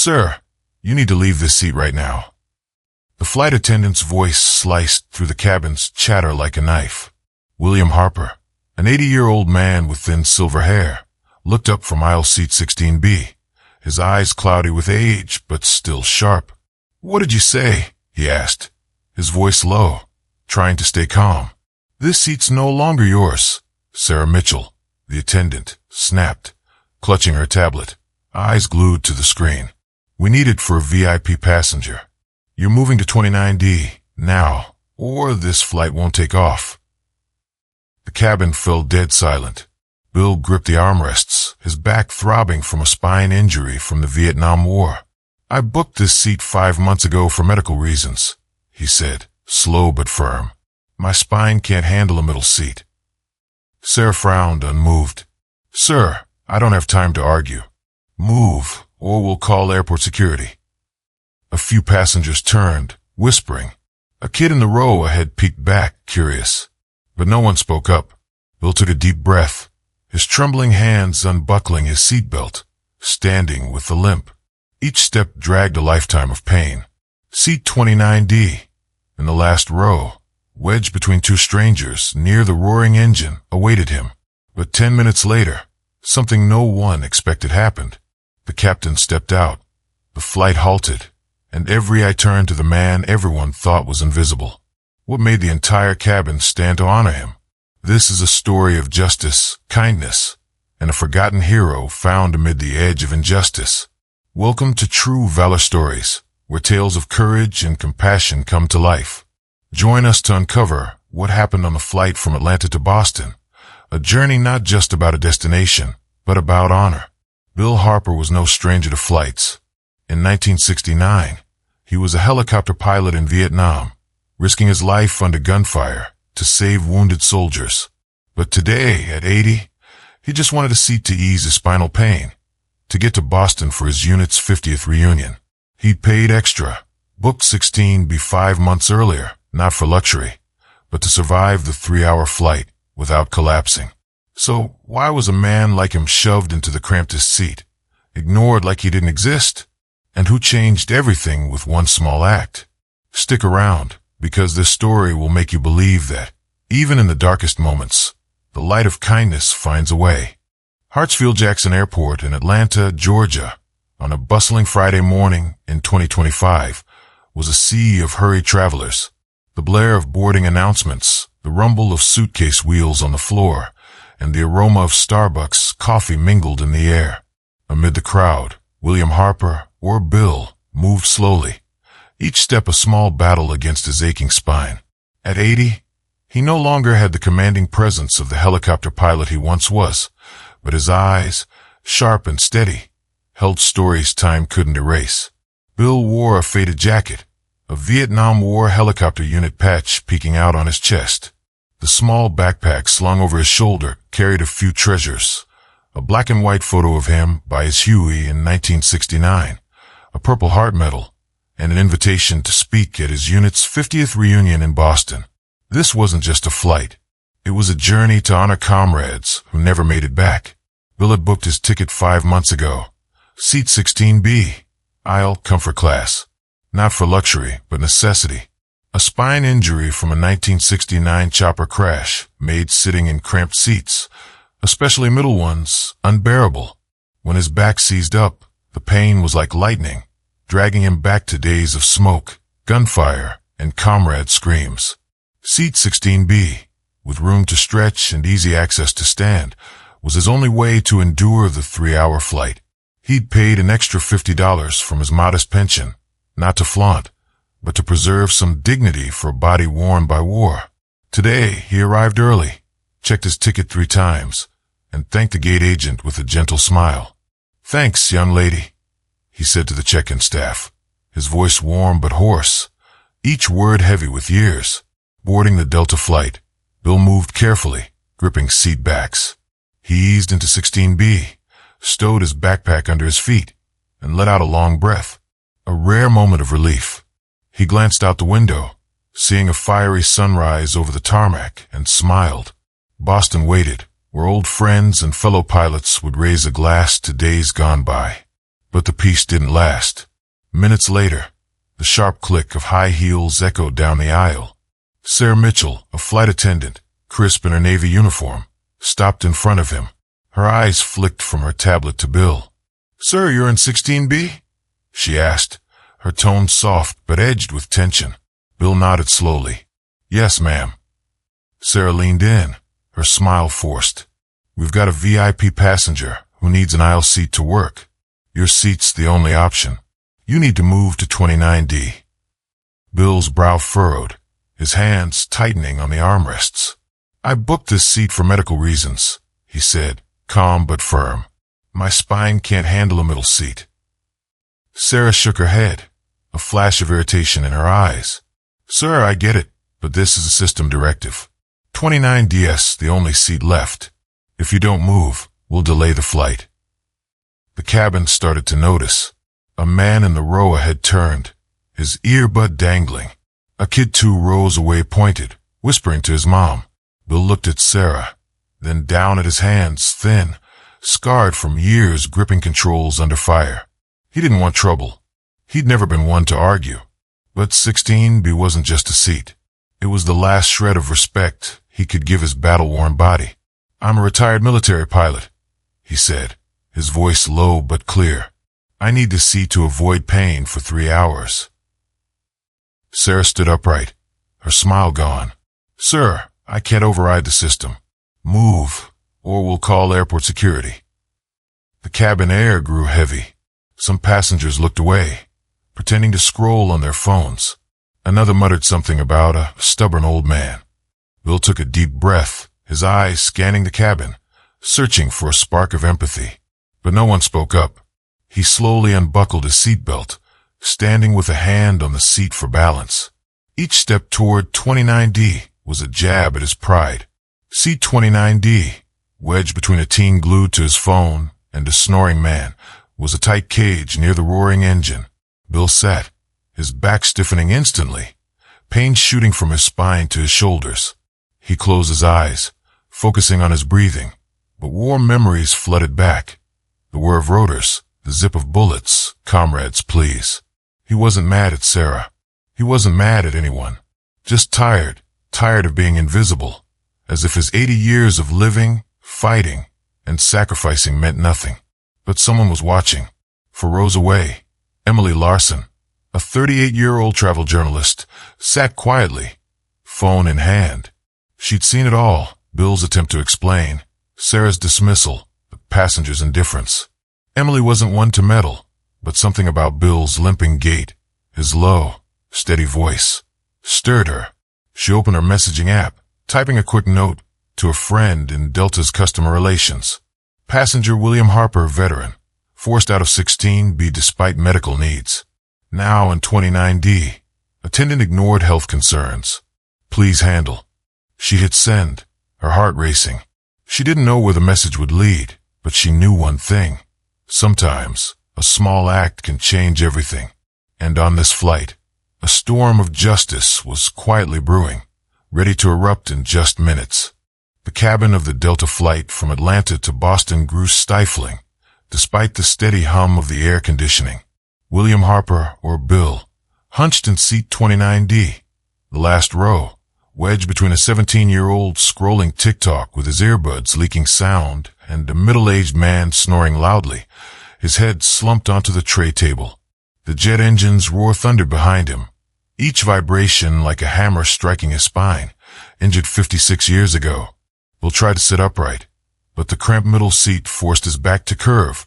"Sir, you need to leave this seat right now." The flight attendant's voice sliced through the cabin's chatter like a knife. William Harper, an 80-year-old man with thin silver hair, looked up from aisle seat 16B, his eyes cloudy with age but still sharp. "What did you say?" he asked, his voice low, trying to stay calm. "This seat's no longer yours," Sarah Mitchell, the attendant, snapped, clutching her tablet, eyes glued to the screen. "We need it for a VIP passenger. You're moving to 29D now, or this flight won't take off." The cabin fell dead silent. Bill gripped the armrests, his back throbbing from a spine injury from the Vietnam War. "I booked this seat 5 months ago for medical reasons," he said, slow but firm. "My spine can't handle a middle seat." Sarah frowned, unmoved. "Sir, I don't have time to argue. Move, or we'll call airport security." A few passengers turned, whispering. A kid in the row ahead peeked back, curious. But no one spoke up. Bill took a deep breath, his trembling hands unbuckling his seatbelt, standing with the limp. Each step dragged a lifetime of pain. Seat 29D, in the last row, wedged between two strangers near the roaring engine, awaited him. But 10 minutes later, something no one expected happened. The captain stepped out. The flight halted, and every eye turned to the man everyone thought was invisible. What made the entire cabin stand to honor him? This is a story of justice, kindness, and a forgotten hero found amid the edge of injustice. Welcome to True Valor Stories, where tales of courage and compassion come to life. Join us to uncover what happened on the flight from Atlanta to Boston, a journey not just about a destination, but about honor. Bill Harper was no stranger to flights. In 1969, he was a helicopter pilot in Vietnam, risking his life under gunfire to save wounded soldiers. But today, at 80, he just wanted a seat to ease his spinal pain, to get to Boston for his unit's 50th reunion. He'd paid extra, booked 16B 5 months earlier, not for luxury, but to survive the 3-hour flight without collapsing. So why was a man like him shoved into the crampedest seat, ignored like he didn't exist? And who changed everything with one small act? Stick around, because this story will make you believe that, even in the darkest moments, the light of kindness finds a way. Hartsfield-Jackson Airport in Atlanta, Georgia, on a bustling Friday morning in 2025, was a sea of hurried travelers. The blare of boarding announcements, the rumble of suitcase wheels on the floor, and the aroma of Starbucks coffee mingled in the air. Amid the crowd, William Harper, or Bill, moved slowly, each step a small battle against his aching spine. At 80, he no longer had the commanding presence of the helicopter pilot he once was, but his eyes, sharp and steady, held stories time couldn't erase. Bill wore a faded jacket, a Vietnam War helicopter unit patch peeking out on his chest. The small backpack slung over his shoulder carried a few treasures: a black and white photo of him by his Huey in 1969, a Purple Heart medal, and an invitation to speak at his unit's 50th reunion in Boston. This wasn't just a flight. It was a journey to honor comrades who never made it back. Bill had booked his ticket 5 months ago. Seat 16B, aisle comfort class. Not for luxury, but necessity. A spine injury from a 1969 chopper crash made sitting in cramped seats, especially middle ones, unbearable. When his back seized up, the pain was like lightning, dragging him back to days of smoke, gunfire, and comrade screams. Seat 16B, with room to stretch and easy access to stand, was his only way to endure the 3-hour flight. He'd paid an extra $50 from his modest pension, not to flaunt, but to preserve some dignity for a body worn by war. Today, he arrived early, checked his ticket 3 times, and thanked the gate agent with a gentle smile. "Thanks, young lady," he said to the check-in staff, his voice warm but hoarse, each word heavy with years. Boarding the Delta flight, Bill moved carefully, gripping seat backs. He eased into 16B, stowed his backpack under his feet, and let out a long breath, a rare moment of relief. He glanced out the window, seeing a fiery sunrise over the tarmac, and smiled. Boston waited, where old friends and fellow pilots would raise a glass to days gone by. But the peace didn't last. Minutes later, the sharp click of high heels echoed down the aisle. Sarah Mitchell, a flight attendant, crisp in her Navy uniform, stopped in front of him. Her eyes flicked from her tablet to Bill. "Sir, you're in 16B?" she asked, her tone soft but edged with tension. Bill nodded slowly. "Yes, ma'am." Sarah leaned in, her smile forced. "We've got a VIP passenger who needs an aisle seat to work. Your seat's the only option. You need to move to 29D. Bill's brow furrowed, his hands tightening on the armrests. "I booked this seat for medical reasons," he said, calm but firm. "My spine can't handle a middle seat." Sarah shook her head, a flash of irritation in her eyes. "Sir, I get it, but this is a system directive. 29DS, the only seat left. If you don't move, we'll delay the flight." The cabin started to notice. A man in the row ahead turned, his earbud dangling. A kid 2 rows away pointed, whispering to his mom. Bill looked at Sarah, then down at his hands, thin, scarred from years gripping controls under fire. He didn't want trouble. He'd never been one to argue. But 16B wasn't just a seat. It was the last shred of respect he could give his battle-worn body. "I'm a retired military pilot," he said, his voice low but clear. "I need this seat to avoid pain for 3 hours. Sarah stood upright, her smile gone. "Sir, I can't override the system. Move, or we'll call airport security." The cabin air grew heavy. Some passengers looked away, pretending to scroll on their phones. Another muttered something about a stubborn old man. Bill took a deep breath, his eyes scanning the cabin, searching for a spark of empathy. But no one spoke up. He slowly unbuckled his seatbelt, standing with a hand on the seat for balance. Each step toward 29D was a jab at his pride. Seat 29D, wedged between a teen glued to his phone and a snoring man, was a tight cage near the roaring engine. Bill sat, his back stiffening instantly, pain shooting from his spine to his shoulders. He closed his eyes, focusing on his breathing, but warm memories flooded back. The whir of rotors, the zip of bullets, comrades, please. He wasn't mad at Sarah. He wasn't mad at anyone. Just tired of being invisible, as if his 80 years of living, fighting, and sacrificing meant nothing. But someone was watching. For rows away, Emily Larson, a 38-year-old travel journalist, sat quietly, phone in hand. She'd seen it all, Bill's attempt to explain, Sarah's dismissal, the passenger's indifference. Emily wasn't one to meddle, but something about Bill's limping gait, his low, steady voice, stirred her. She opened her messaging app, typing a quick note to a friend in Delta's customer relations. Passenger William Harper, veteran, forced out of 16B despite medical needs. Now in 29D, attendant ignored health concerns. Please handle. She hit send, her heart racing. She didn't know where the message would lead, but she knew one thing. Sometimes, a small act can change everything. And on this flight, a storm of justice was quietly brewing, ready to erupt in just minutes. The cabin of the Delta flight from Atlanta to Boston grew stifling, despite the steady hum of the air conditioning. William Harper, or Bill, hunched in seat 29D, the last row, wedged between a 17-year-old scrolling TikTok with his earbuds leaking sound and a middle-aged man snoring loudly, his head slumped onto the tray table. The jet engines roar thunder behind him, each vibration like a hammer striking his spine, injured 56 years ago. Bill tried to sit upright, but the cramped middle seat forced his back to curve,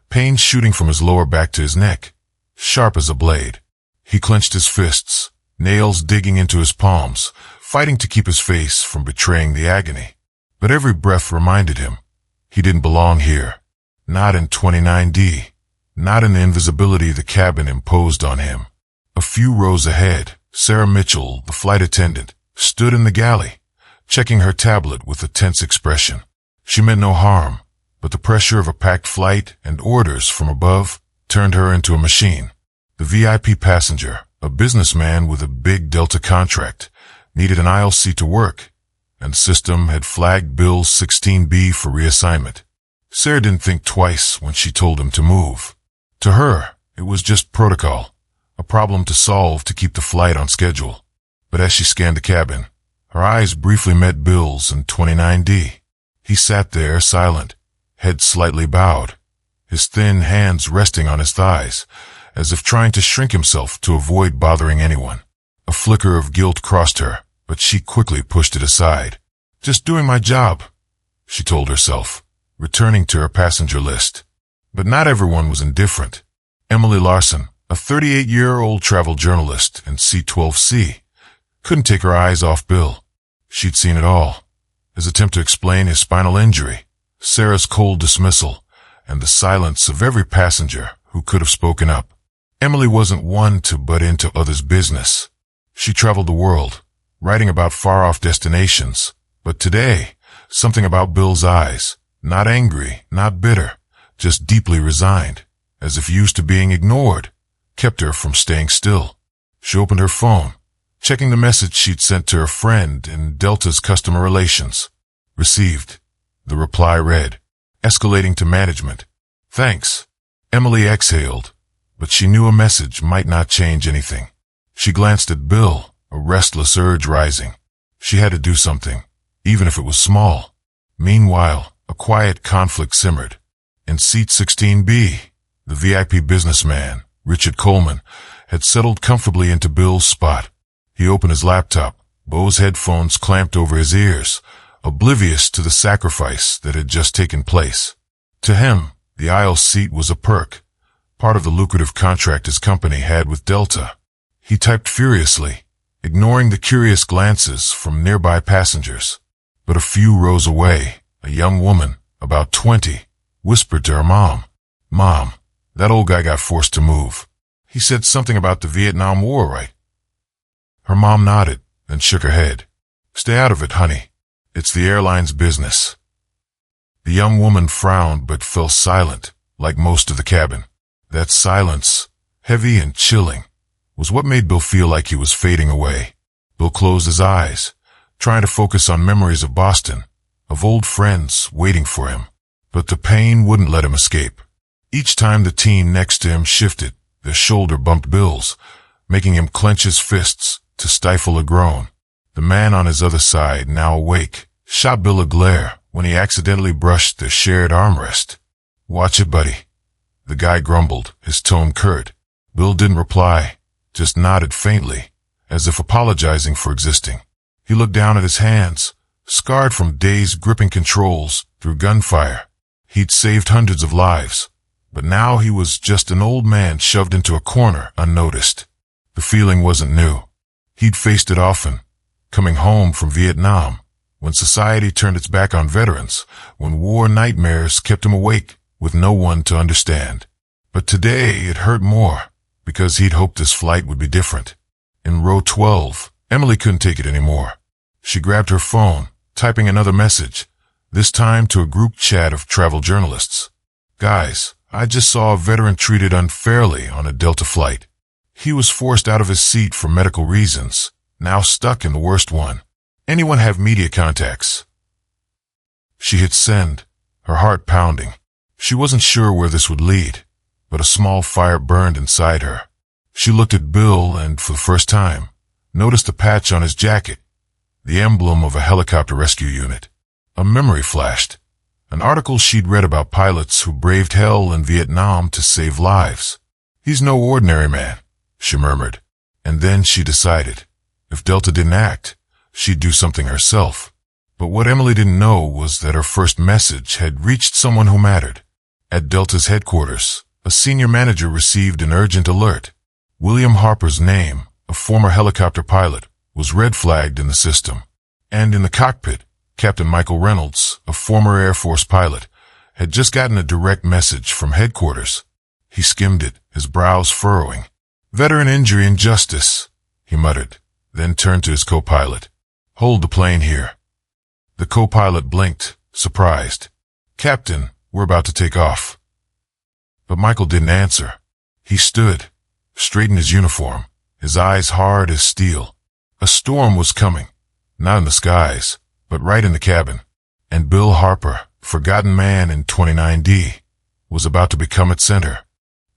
pain shooting from his lower back to his neck, sharp as a blade. He clenched his fists, nails digging into his palms, fighting to keep his face from betraying the agony. But every breath reminded him, he didn't belong here. Not in 29D. Not in the invisibility the cabin imposed on him. A few rows ahead, Sarah Mitchell, the flight attendant, stood in the galley, checking her tablet with a tense expression. She meant no harm, but the pressure of a packed flight and orders from above turned her into a machine. The VIP passenger, a businessman with a big Delta contract, needed an aisle seat to work, and the system had flagged Bill's 16B for reassignment. Sarah didn't think twice when she told him to move. To her, it was just protocol, a problem to solve to keep the flight on schedule. But as she scanned the cabin, her eyes briefly met Bill's in 29D. He sat there silent, head slightly bowed, his thin hands resting on his thighs, as if trying to shrink himself to avoid bothering anyone. A flicker of guilt crossed her, but she quickly pushed it aside. "Just doing my job," she told herself, returning to her passenger list. But not everyone was indifferent. Emily Larson, a 38-year-old travel journalist in C12C, couldn't take her eyes off Bill. She'd seen it all. His attempt to explain his spinal injury, Sarah's cold dismissal, and the silence of every passenger who could have spoken up. Emily wasn't one to butt into others' business. She traveled the world, writing about far-off destinations. But today, something about Bill's eyes, not angry, not bitter, just deeply resigned, as if used to being ignored, kept her from staying still. She opened her phone, checking the message she'd sent to her friend in Delta's customer relations. Received. The reply read, "Escalating to management. Thanks." Emily exhaled, but she knew a message might not change anything. She glanced at Bill, a restless urge rising. She had to do something, even if it was small. Meanwhile, a quiet conflict simmered. In seat 16B, the VIP businessman, Richard Coleman, had settled comfortably into Bill's spot. He opened his laptop, Bose headphones clamped over his ears, oblivious to the sacrifice that had just taken place. To him, the aisle seat was a perk, part of the lucrative contract his company had with Delta. He typed furiously, ignoring the curious glances from nearby passengers. But a few rows away, a young woman, about 20, whispered to her mom, "Mom, that old guy got forced to move. He said something about the Vietnam War, right?" Her mom nodded, then shook her head. "Stay out of it, honey. It's the airline's business." The young woman frowned but fell silent, like most of the cabin. That silence, heavy and chilling, was what made Bill feel like he was fading away. Bill closed his eyes, trying to focus on memories of Boston, of old friends waiting for him. But the pain wouldn't let him escape. Each time the teen next to him shifted, their shoulder bumped Bill's, making him clench his fists to stifle a groan. The man on his other side, now awake, shot Bill a glare when he accidentally brushed their shared armrest. "Watch it, buddy," the guy grumbled, his tone curt. Bill didn't reply, just nodded faintly, as if apologizing for existing. He looked down at his hands, scarred from days gripping controls through gunfire. He'd saved hundreds of lives, but now he was just an old man shoved into a corner unnoticed. The feeling wasn't new. He'd faced it often, coming home from Vietnam, when society turned its back on veterans, when war nightmares kept him awake with no one to understand. But today it hurt more, because he'd hoped this flight would be different. In row 12, Emily couldn't take it anymore. She grabbed her phone, typing another message, this time to a group chat of travel journalists. "Guys, I just saw a veteran treated unfairly on a Delta flight. He was forced out of his seat for medical reasons, now stuck in the worst one. Anyone have media contacts?" She hit send, her heart pounding. She wasn't sure where this would lead, but a small fire burned inside her. She looked at Bill and, for the first time, noticed a patch on his jacket, the emblem of a helicopter rescue unit. A memory flashed, an article she'd read about pilots who braved hell in Vietnam to save lives. "He's no ordinary man," she murmured. And then she decided, if Delta didn't act, she'd do something herself. But what Emily didn't know was that her first message had reached someone who mattered. At Delta's headquarters, a senior manager received an urgent alert. William Harper's name, a former helicopter pilot, was red-flagged in the system. And in the cockpit, Captain Michael Reynolds, a former Air Force pilot, had just gotten a direct message from headquarters. He skimmed it, his brows furrowing. "Veteran injury and justice," he muttered, then turned to his co-pilot. "Hold the plane here." The co-pilot blinked, surprised. "Captain, we're about to take off." But Michael didn't answer. He stood, straightened his uniform, his eyes hard as steel. A storm was coming, not in the skies, but right in the cabin. And Bill Harper, forgotten man in 29D, was about to become its center.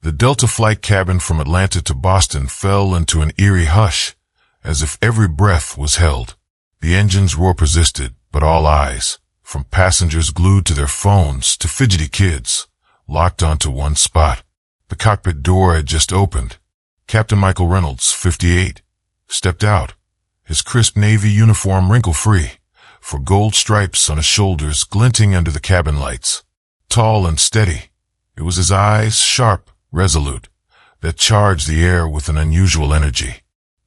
The Delta flight cabin from Atlanta to Boston fell into an eerie hush, as if every breath was held. The engine's roar persisted, but all eyes, from passengers glued to their phones to fidgety kids, locked onto one spot. The cockpit door had just opened. Captain Michael Reynolds, 58, stepped out, his crisp navy uniform wrinkle-free, for gold stripes on his shoulders glinting under the cabin lights. Tall and steady, it was his eyes, sharp, resolute, that charged the air with an unusual energy.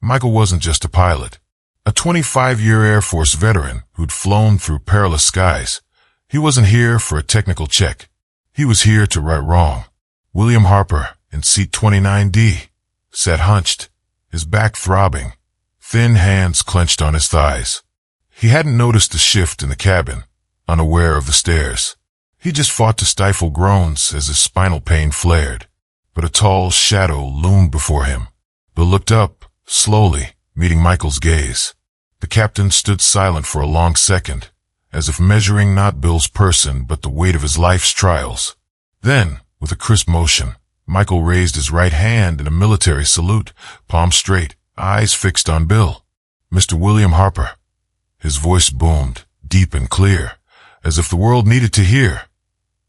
Michael wasn't just a pilot, a 25-year Air Force veteran who'd flown through perilous skies. He wasn't here for a technical check. He was here to right wrong. William Harper, in seat 29D, sat hunched, his back throbbing, thin hands clenched on his thighs. He hadn't noticed the shift in the cabin, unaware of the stairs. He just fought to stifle groans as his spinal pain flared. But a tall shadow loomed before him. Bill looked up, slowly, meeting Michael's gaze. The captain stood silent for a long second, as if measuring not Bill's person but the weight of his life's trials. Then, with a crisp motion, Michael raised his right hand in a military salute, palm straight, eyes fixed on Bill. "Mr. William Harper." His voice boomed, deep and clear, as if the world needed to hear.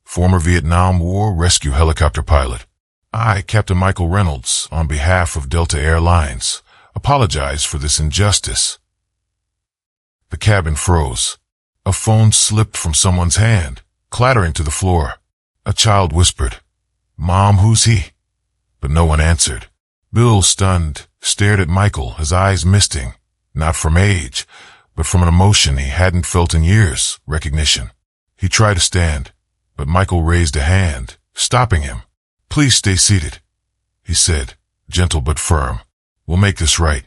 "Former Vietnam War rescue helicopter pilot. I, Captain Michael Reynolds, on behalf of Delta Air Lines, apologize for this injustice." The cabin froze. A phone slipped from someone's hand, clattering to the floor. A child whispered, "Mom, who's he?" But no one answered. Bill, stunned, stared at Michael, his eyes misting, not from age, but from an emotion he hadn't felt in years, recognition. He tried to stand, but Michael raised a hand, stopping him. "Please stay seated," he said, gentle but firm. "We'll make this right."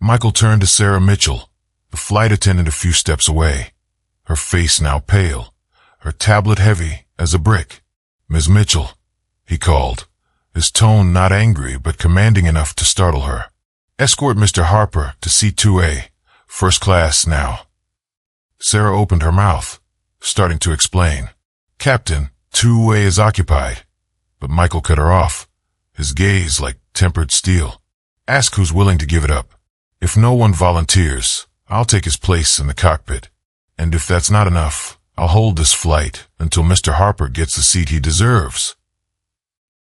Michael turned to Sarah Mitchell, the flight attendant a few steps away, her face now pale, her tablet heavy as a brick. "Ms. Mitchell," he called, his tone not angry but commanding enough to startle her. "Escort Mr. Harper to C2A, first class now." Sarah opened her mouth, starting to explain. "Captain, 2A is occupied." But Michael cut her off, his gaze like tempered steel. "Ask who's willing to give it up. If no one volunteers, I'll take his place in the cockpit. And if that's not enough, I'll hold this flight until Mr. Harper gets the seat he deserves."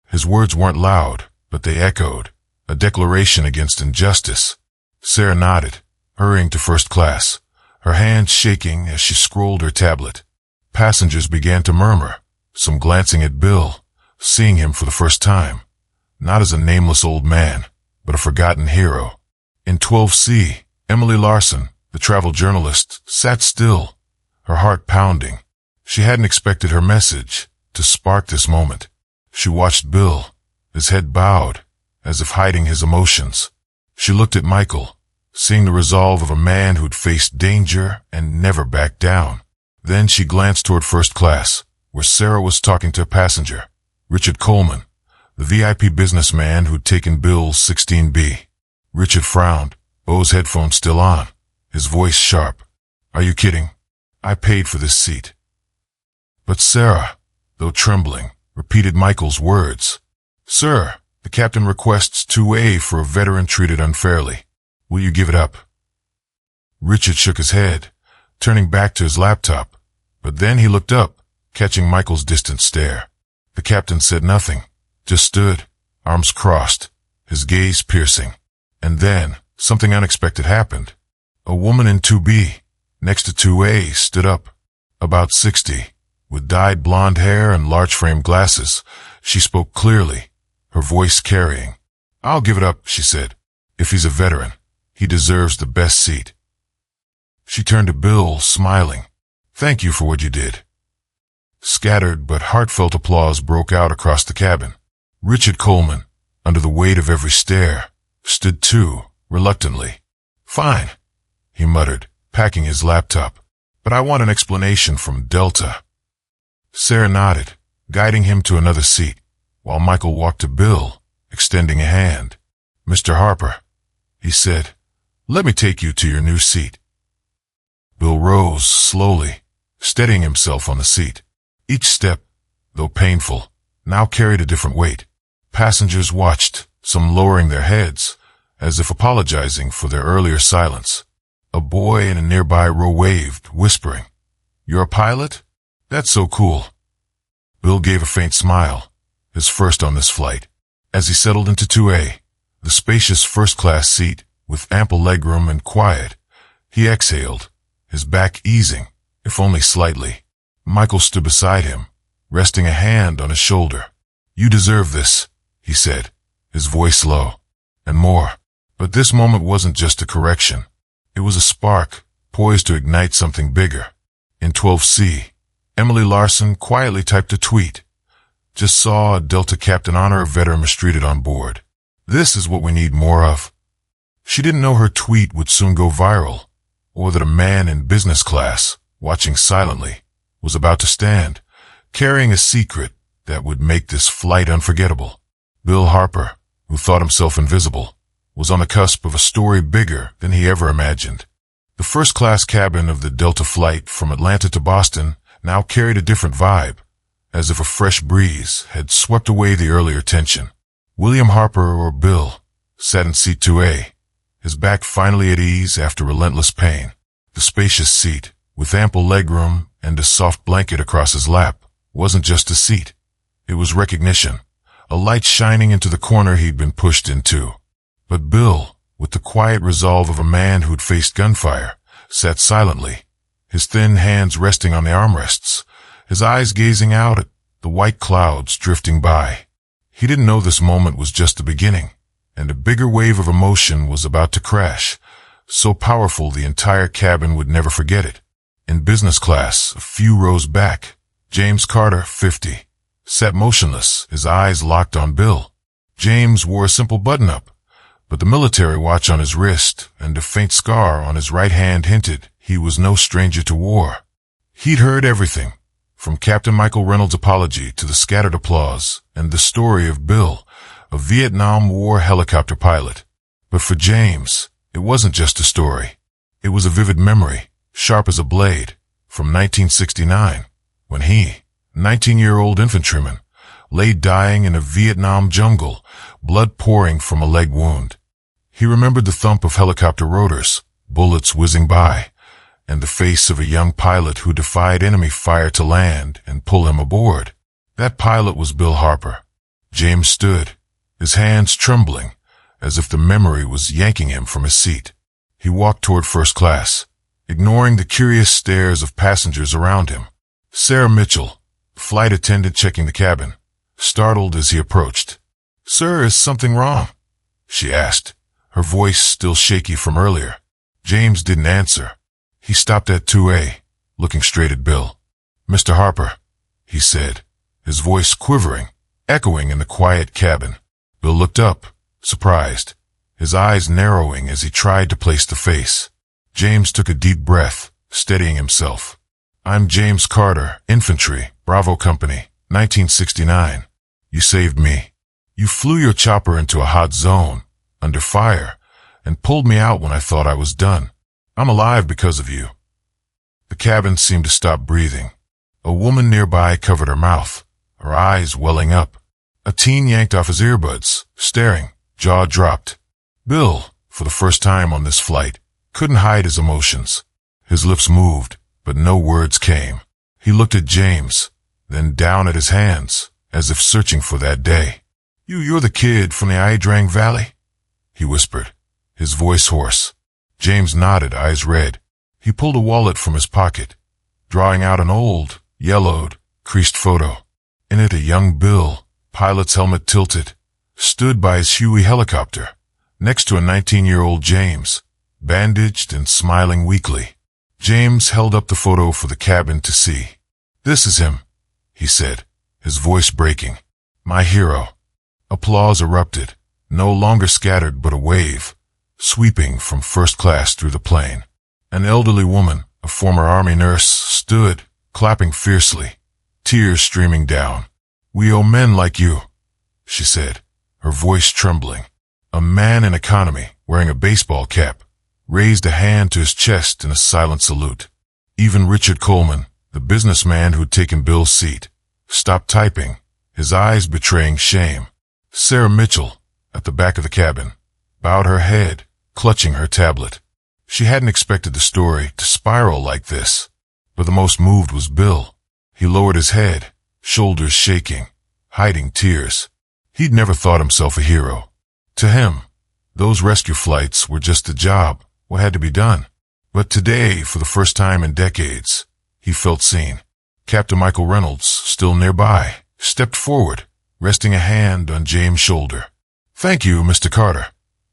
His words weren't loud, but they echoed, a declaration against injustice. Sarah nodded, hurrying to first class, her hands shaking as she scrolled her tablet. Passengers began to murmur, some glancing at Bill, seeing him for the first time, not as a nameless old man, but a forgotten hero. In 12C, Emily Larson, the travel journalist, sat still, her heart pounding. She hadn't expected her message to spark this moment. She watched Bill, his head bowed, as if hiding his emotions. She looked at Michael, seeing the resolve of a man who'd faced danger and never backed down. Then she glanced toward first class, where Sarah was talking to a passenger, Richard Coleman, the VIP businessman who'd taken Bill's 16B. Richard frowned, Bose headphones still on, his voice sharp. "Are you kidding? I paid for this seat." But Sarah, though trembling, repeated Michael's words. "Sir, the captain requests 2A for a veteran treated unfairly. Will you give it up?" Richard shook his head, turning back to his laptop, but then he looked up, catching Michael's distant stare. The captain said nothing, just stood, arms crossed, his gaze piercing. And then, something unexpected happened. A woman in 2B, next to 2A, stood up, about 60, with dyed blonde hair and large-frame glasses. She spoke clearly, her voice carrying. "I'll give it up," she said. "If he's a veteran, he deserves the best seat." She turned to Bill, smiling. "Thank you for what you did." Scattered but heartfelt applause broke out across the cabin. Richard Coleman, under the weight of every stare, stood too, reluctantly. "Fine," he muttered, packing his laptop. "But I want an explanation from Delta." Sarah nodded, guiding him to another seat, while Michael walked to Bill, extending a hand. "Mr. Harper," he said, "let me take you to your new seat." Bill rose slowly, steadying himself on the seat. Each step, though painful, now carried a different weight. Passengers watched, some lowering their heads, as if apologizing for their earlier silence. A boy in a nearby row waved, whispering, "You're a pilot? That's so cool." Bill gave a faint smile, his first on this flight. As he settled into 2A, the spacious first-class seat, with ample legroom and quiet, he exhaled, his back easing, if only slightly. Michael stood beside him, resting a hand on his shoulder. "You deserve this," he said, his voice low. "And more." But this moment wasn't just a correction. It was a spark, poised to ignite something bigger. In 12C, Emily Larson quietly typed a tweet. "Just saw a Delta captain honor a veteran mistreated on board. This is what we need more of." She didn't know her tweet would soon go viral, or that a man in business class, watching silently, was about to stand, carrying a secret that would make this flight unforgettable. Bill Harper, who thought himself invisible, was on the cusp of a story bigger than he ever imagined. The first-class cabin of the Delta flight from Atlanta to Boston now carried a different vibe, as if a fresh breeze had swept away the earlier tension. William Harper, or Bill, sat in seat 2A, his back finally at ease after relentless pain. The spacious seat, with ample legroom and a soft blanket across his lap, wasn't just a seat. It was recognition, a light shining into the corner he'd been pushed into. But Bill, with the quiet resolve of a man who'd faced gunfire, sat silently, his thin hands resting on the armrests, his eyes gazing out at the white clouds drifting by. He didn't know this moment was just the beginning, and a bigger wave of emotion was about to crash, so powerful the entire cabin would never forget it. In business class, a few rows back, James Carter, 50, sat motionless, his eyes locked on Bill. James wore a simple button-up, but the military watch on his wrist and a faint scar on his right hand hinted he was no stranger to war. He'd heard everything, from Captain Michael Reynolds' apology to the scattered applause and the story of Bill, a Vietnam War helicopter pilot. But for James, it wasn't just a story. It was a vivid memory, sharp as a blade, from 1969, when he, 19-year-old infantryman, lay dying in a Vietnam jungle, blood pouring from a leg wound. He remembered the thump of helicopter rotors, bullets whizzing by, and the face of a young pilot who defied enemy fire to land and pull him aboard. That pilot was Bill Harper. James stood, his hands trembling, as if the memory was yanking him from his seat. He walked toward first class, ignoring the curious stares of passengers around him. Sarah Mitchell, flight attendant checking the cabin, startled as he approached. "Sir, is something wrong?" she asked, her voice still shaky from earlier. James didn't answer. He stopped at 2A, looking straight at Bill. "Mr. Harper," he said, his voice quivering, echoing in the quiet cabin. Bill looked up, surprised, his eyes narrowing as he tried to place the face. James took a deep breath, steadying himself. "I'm James Carter, Infantry, Bravo Company, 1969. You saved me. You flew your chopper into a hot zone, under fire, and pulled me out when I thought I was done. I'm alive because of you." The cabin seemed to stop breathing. A woman nearby covered her mouth, her eyes welling up. A teen yanked off his earbuds, staring, jaw dropped. Bill, for the first time on this flight, couldn't hide his emotions. His lips moved, but no words came. He looked at James, then down at his hands, as if searching for that day. You're the kid from the Idrang Valley?" he whispered, his voice hoarse. James nodded, eyes red. He pulled a wallet from his pocket, drawing out an old, yellowed, creased photo. In it, a young Bill, pilot's helmet tilted, stood by his Huey helicopter, next to a 19-year-old James, bandaged and smiling weakly. James held up the photo for the cabin to see. "This is him," he said, his voice breaking. "My hero." Applause erupted, no longer scattered but a wave, sweeping from first class through the plane. An elderly woman, a former Army nurse, stood, clapping fiercely, tears streaming down. "We owe men like you," she said, her voice trembling. A man in economy, wearing a baseball cap, raised a hand to his chest in a silent salute. Even Richard Coleman, the businessman who'd taken Bill's seat, stopped typing, his eyes betraying shame. Sarah Mitchell, at the back of the cabin, bowed her head, clutching her tablet. She hadn't expected the story to spiral like this, but the most moved was Bill. He lowered his head, shoulders shaking, hiding tears. He'd never thought himself a hero. To him, those rescue flights were just a job, what had to be done. But today, for the first time in decades, he felt seen. Captain Michael Reynolds, still nearby, stepped forward, resting a hand on James' shoulder. "Thank you, Mr. Carter,"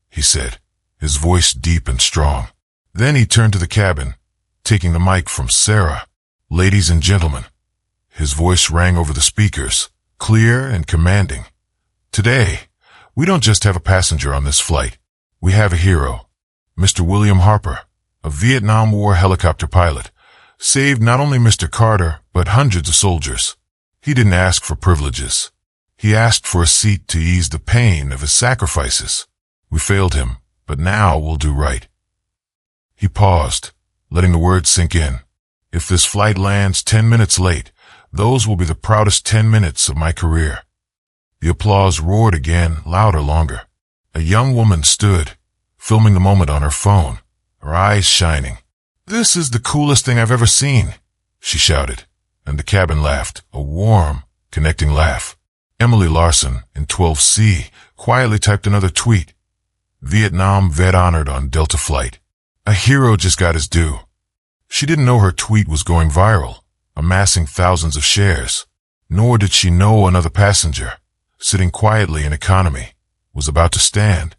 he said, his voice deep and strong. Then he turned to the cabin, taking the mic from Sarah. "Ladies and gentlemen," his voice rang over the speakers, clear and commanding. "Today, we don't just have a passenger on this flight. We have a hero. Mr. William Harper, a Vietnam War helicopter pilot, saved not only Mr. Carter, but hundreds of soldiers. He didn't ask for privileges. He asked for a seat to ease the pain of his sacrifices. We failed him, but now we'll do right." He paused, letting the words sink in. "If this flight lands 10 minutes late, those will be the proudest 10 minutes of my career." The applause roared again, louder, longer. A young woman stood, filming the moment on her phone, her eyes shining. "This is the coolest thing I've ever seen," she shouted, and the cabin laughed, a warm, connecting laugh. Emily Larson, in 12C, quietly typed another tweet. "Vietnam vet honored on Delta flight. A hero just got his due." She didn't know her tweet was going viral, amassing thousands of shares. Nor did she know another passenger, sitting quietly in economy, was about to stand,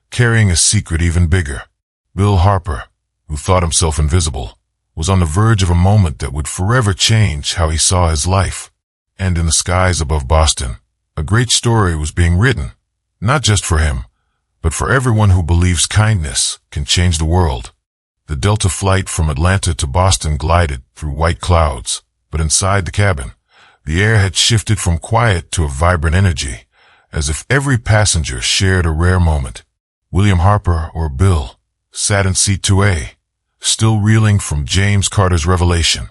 carrying a secret even bigger. Bill Harper, who thought himself invisible, was on the verge of a moment that would forever change how he saw his life. And in the skies above Boston, a great story was being written, not just for him, but for everyone who believes kindness can change the world. The Delta flight from Atlanta to Boston glided through white clouds, but inside the cabin, the air had shifted from quiet to a vibrant energy, as if every passenger shared a rare moment. William Harper, or Bill, sat in seat 2A, still reeling from James Carter's revelation,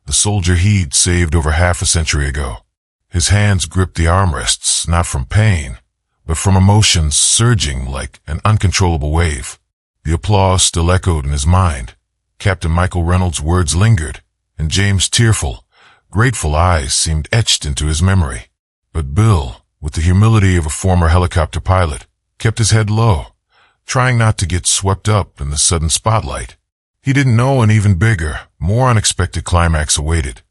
the soldier he'd saved over half a century ago. His hands gripped the armrests, not from pain, but from emotions surging like an uncontrollable wave. The applause still echoed in his mind. Captain Michael Reynolds' words lingered, and James' tearful, grateful eyes seemed etched into his memory. But Bill, with the humility of a former helicopter pilot, kept his head low, trying not to get swept up in the sudden spotlight. He didn't know an even bigger, more unexpected climax awaited,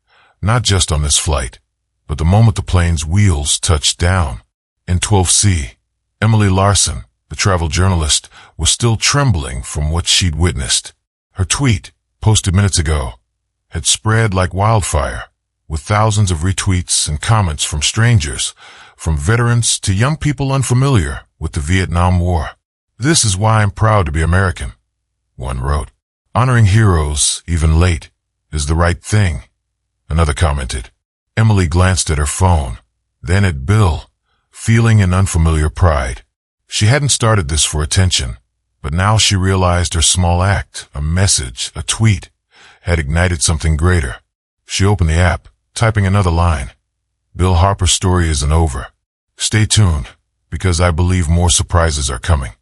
not just on this flight, but the moment the plane's wheels touched down. In 12C, Emily Larson, the travel journalist, was still trembling from what she'd witnessed. Her tweet, posted minutes ago, had spread like wildfire, with thousands of retweets and comments from strangers, from veterans to young people unfamiliar with the Vietnam War. "This is why I'm proud to be American," one wrote. "Honoring heroes, even late, is the right thing," another commented. Emily glanced at her phone, then at Bill, feeling an unfamiliar pride. She hadn't started this for attention, but now she realized her small act, a message, a tweet, had ignited something greater. She opened the app, typing another line. "Bill Harper's story isn't over. Stay tuned, because I believe more surprises are coming."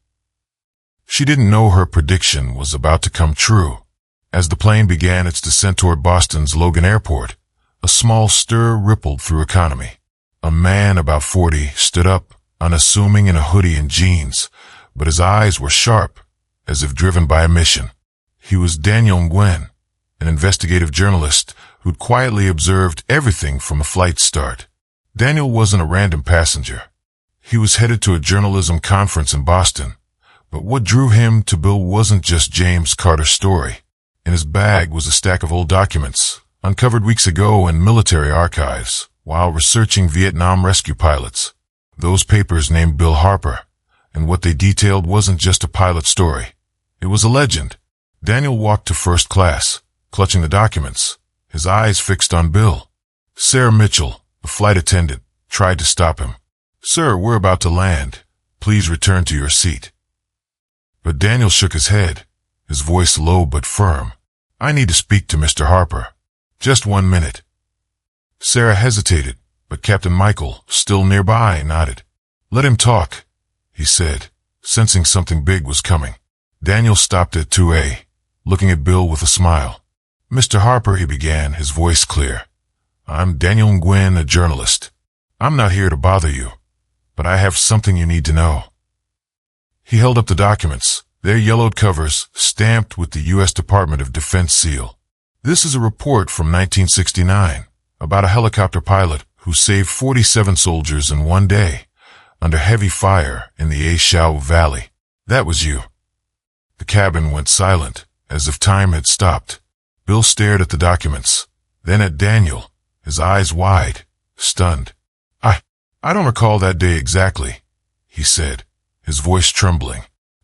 She didn't know her prediction was about to come true. As the plane began its descent toward Boston's Logan Airport, a small stir rippled through economy. A man about 40 stood up, unassuming in a hoodie and jeans, but his eyes were sharp, as if driven by a mission. He was Daniel Nguyen, an investigative journalist who'd quietly observed everything from the flight's start. Daniel wasn't a random passenger. He was headed to a journalism conference in Boston, but what drew him to Bill wasn't just James Carter's story. In his bag was a stack of old documents, uncovered weeks ago in military archives, while researching Vietnam rescue pilots. Those papers named Bill Harper, and what they detailed wasn't just a pilot story. It was a legend. Daniel walked to first class, clutching the documents, his eyes fixed on Bill. Sarah Mitchell, the flight attendant, tried to stop him. "Sir, we're about to land. Please return to your seat." But Daniel shook his head, his voice low but firm. "I need to speak to Mr. Harper. Just 1 minute." Sarah hesitated, but Captain Michael, still nearby, nodded. Let him talk, he said, sensing something big was coming. Daniel stopped at 2A, looking at Bill with a smile. Mr. Harper, he began, his voice clear. I'm Daniel Nguyen, a journalist. I'm not here to bother you, but I have something you need to know. He held up the documents, their yellowed covers stamped with the U.S. Department of Defense seal. This is a report from 1969 about a helicopter pilot who saved 47 soldiers in one day under heavy fire in the A Shau Valley. That was you. The cabin went silent, as if time had stopped. Bill stared at the documents, then at Daniel, his eyes wide, stunned. I don't recall that day exactly, he said, his voice trembling.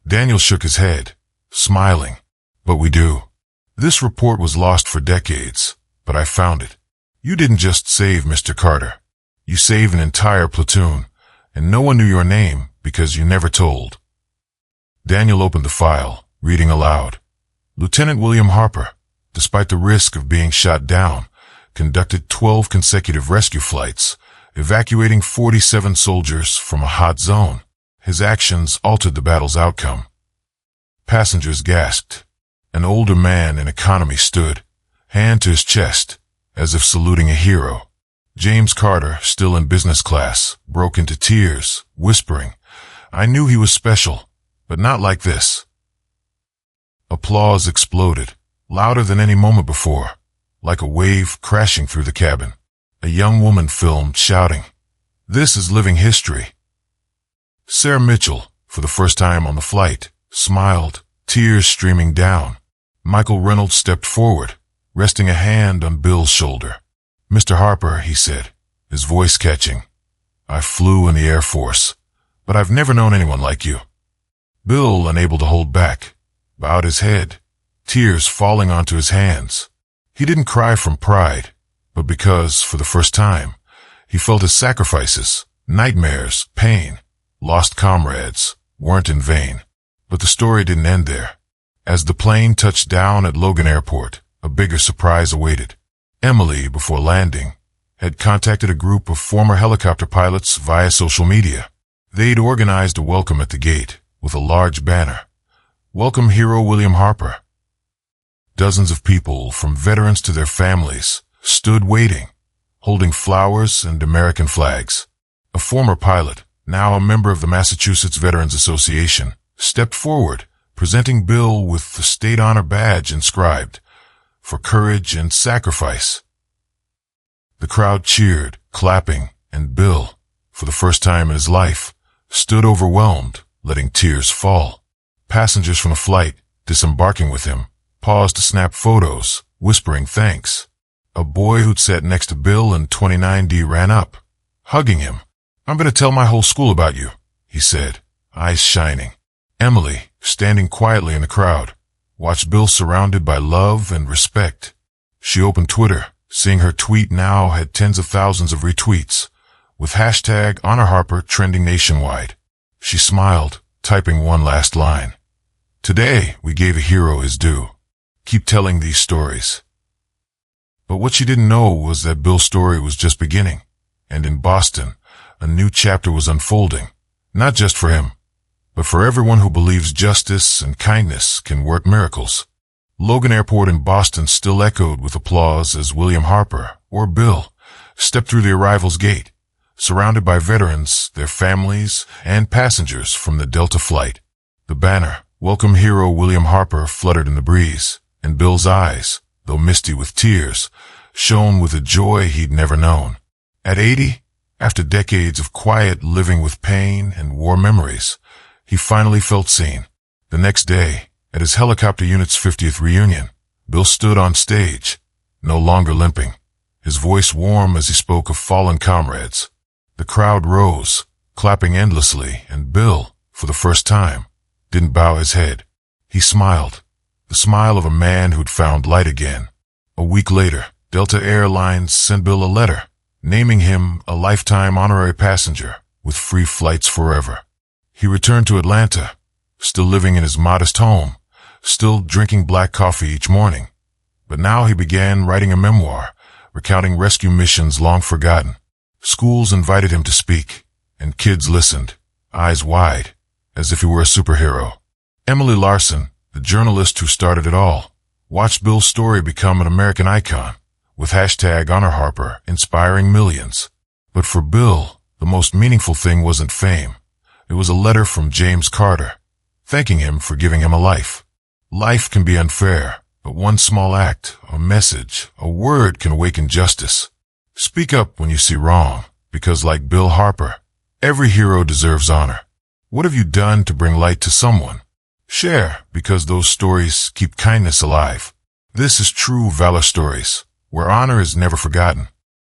Daniel shook his head, smiling. But we do. This report was lost for decades, but I found it. You didn't just save Mr. Carter. You saved an entire platoon, and no one knew your name because you never told. Daniel opened the file, reading aloud. Lieutenant William Harper, despite the risk of being shot down, conducted 12 consecutive rescue flights, evacuating 47 soldiers from a hot zone. His actions altered the battle's outcome. Passengers gasped. An older man in economy stood, hand to his chest, as if saluting a hero. James Carter, still in business class, broke into tears, whispering, I knew he was special, but not like this. Applause exploded, louder than any moment before, like a wave crashing through the cabin. A young woman filmed, shouting, This is living history. Sarah Mitchell, for the first time on the flight, smiled, tears streaming down. Michael Reynolds stepped forward, resting a hand on Bill's shoulder. Mr. Harper, he said, his voice catching, I flew in the Air Force, but I've never known anyone like you. Bill, unable to hold back, bowed his head, tears falling onto his hands. He didn't cry from pride, but because, for the first time, he felt his sacrifices, nightmares, pain, lost comrades, weren't in vain. But the story didn't end there. As the plane touched down at Logan Airport, a bigger surprise awaited. Emily, before landing, had contacted a group of former helicopter pilots via social media. They'd organized a welcome at the gate with a large banner. Welcome Hero William Harper. Dozens of people, from veterans to their families, stood waiting, holding flowers and American flags. A former pilot, now a member of the Massachusetts Veterans Association, stepped forward, presenting Bill with the State Honor Badge inscribed, For Courage and Sacrifice. The crowd cheered, clapping, and Bill, for the first time in his life, stood overwhelmed, letting tears fall. Passengers from the flight, disembarking with him, paused to snap photos, whispering thanks. A boy who'd sat next to Bill in 29D ran up, hugging him. I'm going to tell my whole school about you, he said, eyes shining. Emily, standing quietly in the crowd, watched Bill surrounded by love and respect. She opened Twitter, seeing her tweet now had tens of thousands of retweets, with hashtag #HonorHarper trending nationwide. She smiled, typing one last line. Today, we gave a hero his due. Keep telling these stories. But what she didn't know was that Bill's story was just beginning, and in Boston, a new chapter was unfolding, not just for him, but for everyone who believes justice and kindness can work miracles. Logan Airport in Boston still echoed with applause as William Harper, or Bill, stepped through the arrival's gate, surrounded by veterans, their families, and passengers from the Delta flight. The banner, Welcome Hero William Harper, fluttered in the breeze, and Bill's eyes, though misty with tears, shone with a joy he'd never known. At 80, after decades of quiet living with pain and war memories, he finally felt seen. The next day, at his helicopter unit's 50th reunion, Bill stood on stage, no longer limping, his voice warm as he spoke of fallen comrades. The crowd rose, clapping endlessly, and Bill, for the first time, didn't bow his head. He smiled, the smile of a man who'd found light again. A week later, Delta Airlines sent Bill a letter, naming him a lifetime honorary passenger with free flights forever. He returned to Atlanta, still living in his modest home, still drinking black coffee each morning. But now he began writing a memoir, recounting rescue missions long forgotten. Schools invited him to speak, and kids listened, eyes wide, as if he were a superhero. Emily Larson, the journalist who started it all, watched Bill's story become an American icon, with #HonorHarper inspiring millions. But for Bill, the most meaningful thing wasn't fame. It was a letter from James Carter, thanking him for giving him a life. Life can be unfair, but one small act, a message, a word can awaken justice. Speak up when you see wrong, because like Bill Harper, every hero deserves honor. What have you done to bring light to someone? Share, because those stories keep kindness alive. This is True Valor Stories, where honor is never forgotten.